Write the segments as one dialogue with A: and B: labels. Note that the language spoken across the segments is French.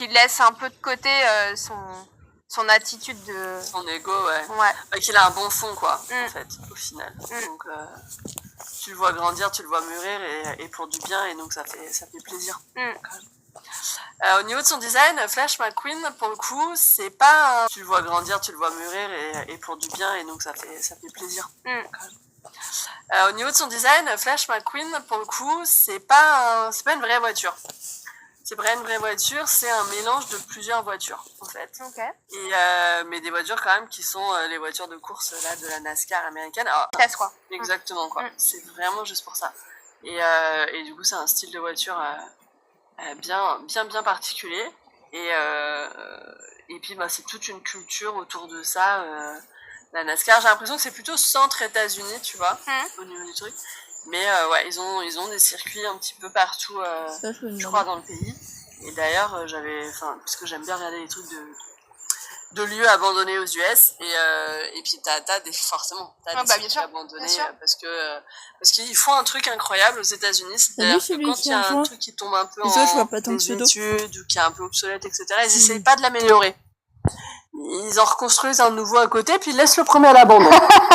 A: Il laisse un peu de côté son attitude de...
B: Son ego, ouais. Qu'il a un bon fond, quoi, en fait, au final. Donc, tu le vois grandir, tu le vois mûrir, et pour du bien, et donc ça fait plaisir. Au niveau de son design, Flash McQueen, pour le coup, c'est pas... Tu le vois grandir, tu le vois mûrir, et pour du bien, et donc ça fait plaisir. Au niveau de son design, Flash McQueen, pour le coup, c'est pas une vraie voiture. C'est pas une vraie voiture, c'est un mélange de plusieurs voitures, en fait. Mais des voitures quand même qui sont les voitures de course là, de la NASCAR américaine. Alors,
A: quoi.
B: Exactement, quoi. C'est vraiment juste pour ça. Et du coup, c'est un style de voiture bien particulier. Et puis, c'est toute une culture autour de ça. La NASCAR, j'ai l'impression que c'est plutôt centre États-Unis, tu vois, au niveau du truc. Mais ils ont des circuits un petit peu partout, je crois, dans le pays. Et d'ailleurs, parce que j'aime bien regarder les trucs de lieux abandonnés aux US. Et puis t'as forcément des circuits abandonnés parce qu'ils font un truc incroyable aux États-Unis. C'est-à-dire que quand il y a un truc qui tombe un peu en désuétude ou qui est un peu obsolète, etc., ils essayent pas de l'améliorer. Ils en reconstruisent un nouveau à côté, puis ils laissent le premier à l'abandon.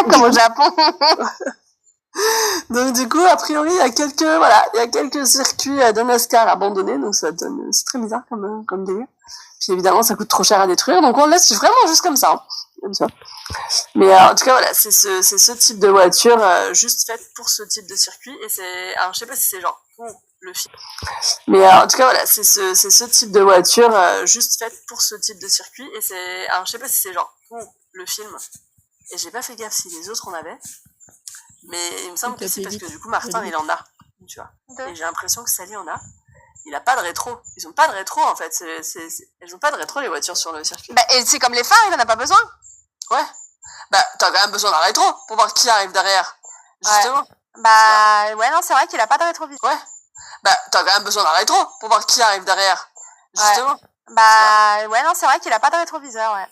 A: Comme au Japon.
B: Donc du coup, a priori, il y a quelques circuits de NASCAR abandonnés, donc c'est très bizarre comme délire. Puis évidemment, ça coûte trop cher à détruire, donc on le laisse vraiment juste comme ça. Mais en tout cas, voilà, c'est ce type de voiture juste faite pour ce type de circuit, et alors je sais pas si c'est genre le film. Mais en tout cas, voilà, c'est ce type de voiture juste faite pour ce type de circuit, alors je sais pas si c'est genre le film. Et j'ai pas fait gaffe si les autres en avaient. Mais il me semble que c'est parce que du coup Martin il en a, tu vois. Et j'ai l'impression que Sally en a. Il a pas de rétro. Ils ont pas de rétro en fait. Elles ont pas de rétro les voitures sur le circuit.
A: Et c'est comme les phares, il en a pas besoin.
B: Ouais. T'as quand même besoin d'un rétro pour voir qui arrive derrière. Justement.
A: Ouais, non, c'est vrai qu'il a pas de rétroviseur.
B: Ouais. T'as quand même besoin d'un rétro pour voir qui arrive derrière. Justement.
A: Ouais, non, c'est vrai qu'il a pas de rétroviseur, ouais.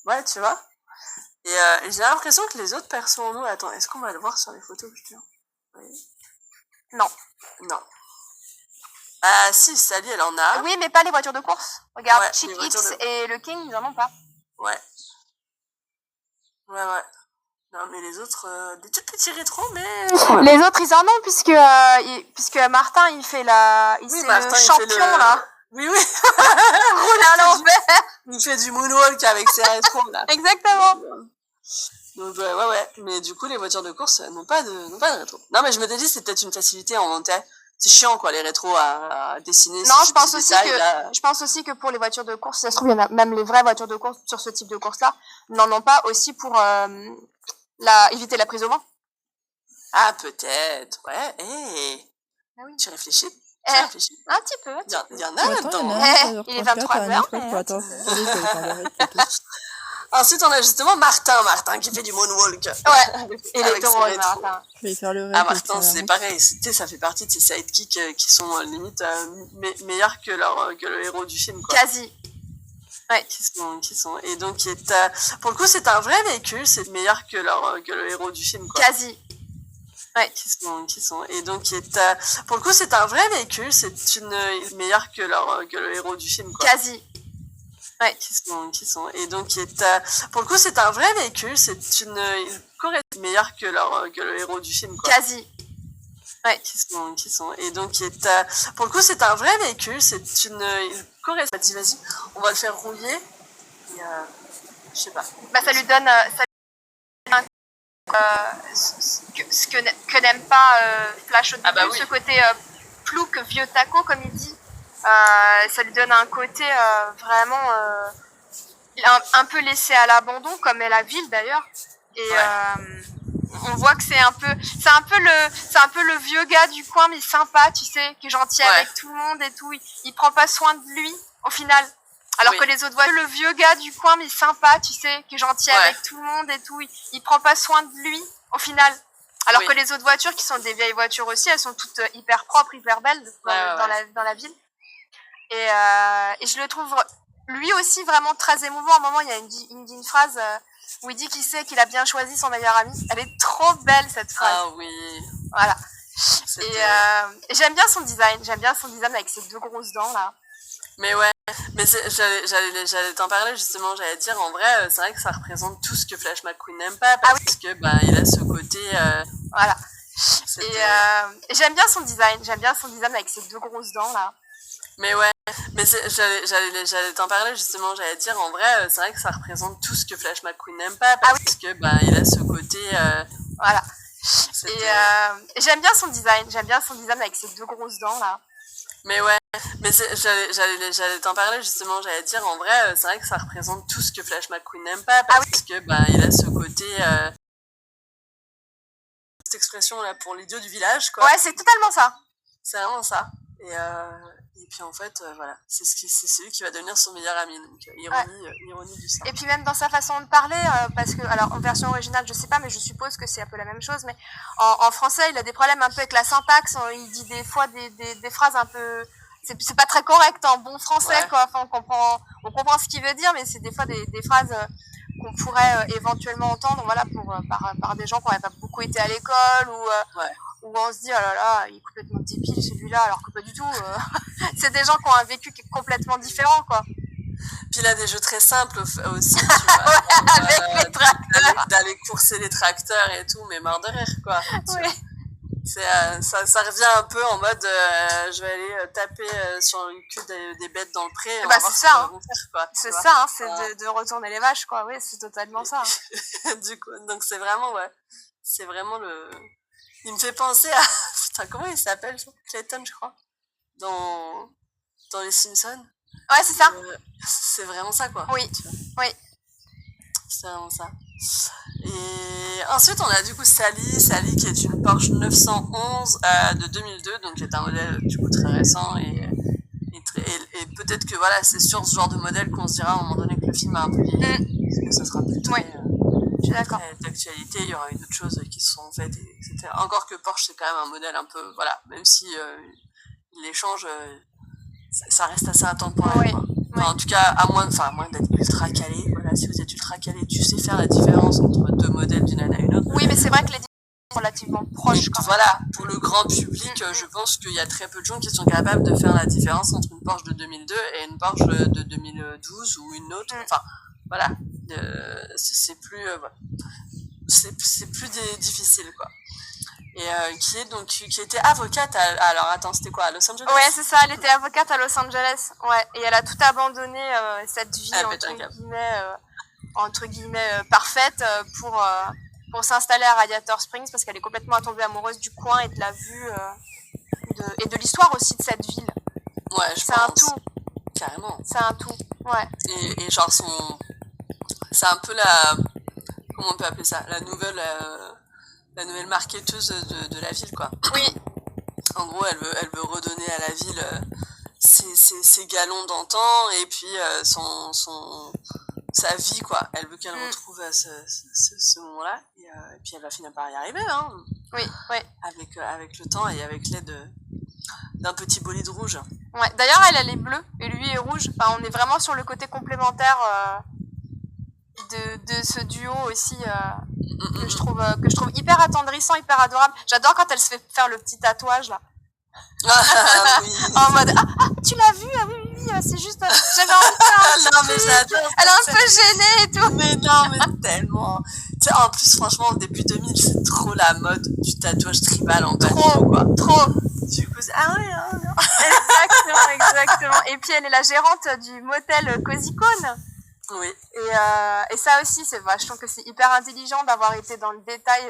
B: Ouais, tu vois. Et j'ai l'impression que les autres persos en nous... Attends, est-ce qu'on va le voir sur les photos, putain? Oui. Non. Ah si, Sally, elle en a.
A: Oui, mais pas les voitures de course. Regarde, Chick Hicks et le King, ils en ont pas.
B: Ouais. Non, mais les autres... des tout petits rétros, mais...
A: Les autres, ils en ont, puisque Martin, il fait le champion, là.
B: Oui.
A: Roule à l'envers.
B: Il fait du moonwalk avec ses rétros, là.
A: Exactement.
B: Donc, ouais. Mais du coup, les voitures de course n'ont pas de rétro. Non, mais je me dis, c'est peut-être une facilité en montais. C'est chiant, quoi, les rétros à dessiner.
A: Non, je pense aussi que pour les voitures de course, ça se trouve, il y en a même les vraies voitures de course sur ce type de course-là, n'en ont pas aussi pour éviter la prise au vent.
B: Ah, peut-être, ouais.
A: Ah oui.
B: Tu réfléchis?
A: Un petit peu.
B: Il y en a là-dedans.
A: Il est 23h.
B: Ensuite, on a justement Martin qui fait du moonwalk.
A: Ouais, il est drôle, Martin.
C: Je vais faire le rêve.
B: Martin, c'est pareil. Ça fait partie de ces sidekicks qui sont limite meilleurs que le héros du film, quoi.
A: Quasi. Ouais.
B: Qui sont. Et donc, pour le coup, c'est un vrai véhicule. C'est meilleur que le héros du film, quoi.
A: Quasi. Ouais.
B: Qui sont. Et donc, pour le coup, c'est un vrai véhicule. C'est meilleur que le héros du film, quoi.
A: Quasi. Ouais.
B: Qui sont. Et donc, pour le coup, c'est un vrai véhicule. C'est meilleur que le héros du film, quoi.
A: Quasi. Ouais.
B: Qui sont. Et donc, pour le coup, c'est un vrai véhicule. C'est vas-y, on va le faire rouiller. Et, je sais pas.
A: Ça lui donne ce que n'aime pas Flash au début, ce côté plouc, vieux taco, comme il dit. Ça lui donne un côté vraiment un peu laissé à l'abandon, comme est la ville d'ailleurs. Et on voit que c'est un peu le vieux gars du coin, mais sympa, tu sais, qui est gentil avec tout le monde et tout. Il prend pas soin de lui au final. Alors que les autres voient le vieux gars du coin, mais sympa, tu sais, qui est gentil avec tout le monde et tout. Il prend pas soin de lui au final. Alors que les autres voitures, qui sont des vieilles voitures aussi, elles sont toutes hyper propres, hyper belles dans la ville. Et je le trouve lui aussi vraiment très émouvant. À un moment, il dit une phrase où il dit qu'il a bien choisi son meilleur ami. Elle est trop belle, cette phrase.
B: Ah oui.
A: Voilà. Et j'aime bien son design. J'aime bien son design avec ses deux grosses dents là.
B: Mais ouais, mais j'allais t'en parler justement, j'allais dire en vrai, c'est vrai que ça représente tout ce que Flash McQueen n'aime pas, parce que il a ce côté...
A: Voilà. Et j'aime bien son design avec ses 2 grosses dents là.
B: Mais ouais, mais j'allais t'en parler justement, j'allais dire en vrai, c'est vrai que ça représente tout ce que Flash McQueen n'aime pas, parce que il a ce côté...
A: Voilà. Et j'aime bien son design avec ses 2 grosses dents là.
B: Mais ouais, mais j'allais t'en parler justement, j'allais dire en vrai, c'est vrai que ça représente tout ce que Flash McQueen n'aime pas, parce que il a ce côté... cette expression là pour l'idiot du village, quoi.
A: Ouais, c'est totalement ça.
B: C'est vraiment ça. Et puis en fait, voilà, c'est celui qui va devenir son meilleur ami. Donc ironie du sort.
A: Et puis même dans sa façon de parler, parce que, alors en version originale, je sais pas, mais je suppose que c'est un peu la même chose, mais en français, il a des problèmes un peu avec la syntaxe, il dit des fois des phrases un peu... C'est pas très correct en bon français, quoi. Enfin, on comprend ce qu'il veut dire, mais c'est des fois des phrases qu'on pourrait éventuellement entendre, voilà, par des gens qui n'auraient pas beaucoup été à l'école, où on se dit, oh là là, il est complètement débile celui-là, alors que pas du tout. C'est des gens qui ont un vécu qui est complètement différent, quoi.
B: Puis il a des jeux très simples aussi, tu vois.
A: Avec les tracteurs.
B: D'aller courser les tracteurs et tout, mais mort de rire, quoi.
A: Oui.
B: Ça revient un peu en mode je vais aller taper sur le cul des bêtes dans le pré.
A: C'est ça, c'est ça, c'est de retourner les vaches, quoi. Oui, c'est totalement ça.
B: Du coup, donc c'est vraiment, c'est vraiment le... Il me fait penser à... Putain, comment il s'appelle, Clayton, je crois, dans les Simpsons.
A: Ouais, c'est ça.
B: C'est vraiment ça, quoi.
A: Oui, oui.
B: C'est vraiment ça. Et ensuite, on a du coup Sally qui est une Porsche 911 de 2002, donc qui est un modèle du coup très récent et peut-être que voilà, c'est sur ce genre de modèle qu'on se dira à un moment donné que le film a un peu vieilli, parce que ça sera plus
A: je suis d'accord.
B: D'actualité, il y aura eu d'autres choses qui se sont faites, etc. Encore que Porsche, c'est quand même un modèle un peu, voilà, même si l'échange, ça reste assez intemporel. Enfin, en tout cas, à moins d'être ultra calé. Voilà, si vous êtes ultra calé, tu sais faire la différence entre 2 modèles d'une année à une autre.
A: Oui, mais c'est vrai que les différences sont relativement proches.
B: Voilà, pour le grand public, je pense qu'il y a très peu de gens qui sont capables de faire la différence entre une Porsche de 2002 et une Porsche de 2012 ou une autre. Enfin, voilà, c'est plus, c'est plus difficile, quoi. Et qui était avocate alors attends, c'était quoi, à Los Angeles?
A: Ouais, c'est ça, elle était avocate à Los Angeles, ouais, et elle a tout abandonné, cette vie entre guillemets parfaite pour s'installer à Radiator Springs, parce qu'elle est complètement tombée amoureuse du coin et de la vue et de l'histoire aussi de cette ville.
B: Ouais,
A: c'est un tout.
B: Carrément.
A: C'est un tout, ouais.
B: Et genre c'est un peu la... Comment on peut appeler ça? La nouvelle marketeuse de la ville, quoi.
A: Oui.
B: En gros, elle veut redonner à la ville ses galons d'antan, et puis sa vie, quoi. Elle veut qu'elle retrouve ce moment-là, et puis elle va finir par y arriver, hein.
A: Oui.
B: Avec le temps et avec l'aide d'un petit bolide rouge.
A: Ouais. D'ailleurs, elle est bleue et lui est rouge. Enfin, on est vraiment sur le côté complémentaire de ce duo aussi que je trouve hyper attendrissant, hyper adorable. J'adore quand elle se fait faire le petit tatouage là.
B: Oui.
A: En mode tu l'as vu, oui, c'est juste j'avais envie de faire
B: non, mais j'adore.
A: Elle est un peu gênée et tout.
B: Mais non, mais tellement. Tu sais, en plus, franchement, début 2000, c'est trop la mode du tatouage tribal en bas du dos, quoi.
A: Trop.
B: Du coup, c'est non.
A: Exactement. Et puis elle est la gérante du motel Cozy Cone.
B: Oui.
A: Et ça aussi, je trouve que c'est hyper intelligent d'avoir été dans le détail,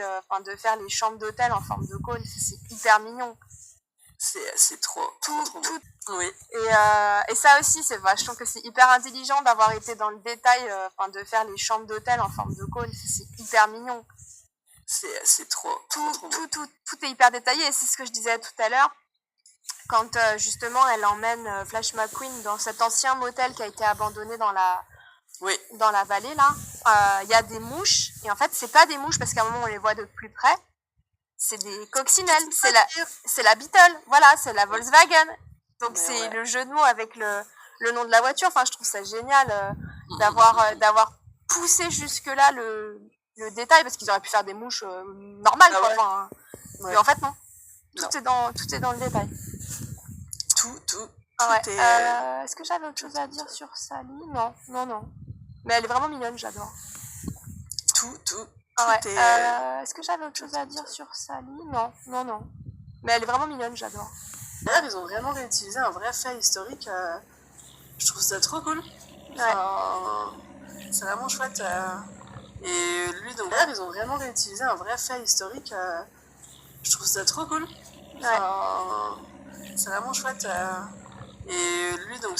A: de faire les chambres d'hôtel en forme de cône. C'est hyper mignon.
B: C'est trop.
A: Tout.
B: Oui.
A: Et ça aussi, je trouve que c'est hyper intelligent d'avoir été dans le détail, de faire les chambres d'hôtel en forme de cône. C'est hyper mignon.
B: C'est trop.
A: Tout est hyper détaillé, et c'est ce que je disais tout à l'heure. Quand justement elle emmène Flash McQueen dans cet ancien motel qui a été abandonné dans la vallée là, y a des mouches, et en fait c'est pas des mouches parce qu'à un moment on les voit de plus près, c'est des coccinelles, c'est la Beetle, voilà, c'est la Volkswagen, donc c'est le jeu de mots avec le nom de la voiture. Enfin, je trouve ça génial d'avoir poussé jusque là le détail, parce qu'ils auraient pu faire des mouches normales, quoi. Enfin, mais en fait non, tout est dans le détail.
B: Tout.
A: Ouais. Est-ce que j'avais autre chose à dire sur Sally? Non, non, non. Mais elle est vraiment mignonne, j'adore.
B: Tout
A: Ouais.
B: est...
A: Est-ce que j'avais autre chose à dire sur Sally? Non, non, non. Mais elle est vraiment mignonne, j'adore.
B: D'ailleurs, ils ont vraiment réutilisé un vrai fait historique. Je trouve ça trop cool. Enfin, c'est vraiment chouette. Et lui, donc, d'ailleurs, ils ont vraiment réutilisé un vrai fait historique. Je trouve ça trop cool. Enfin, c'est vraiment chouette. Et lui, donc,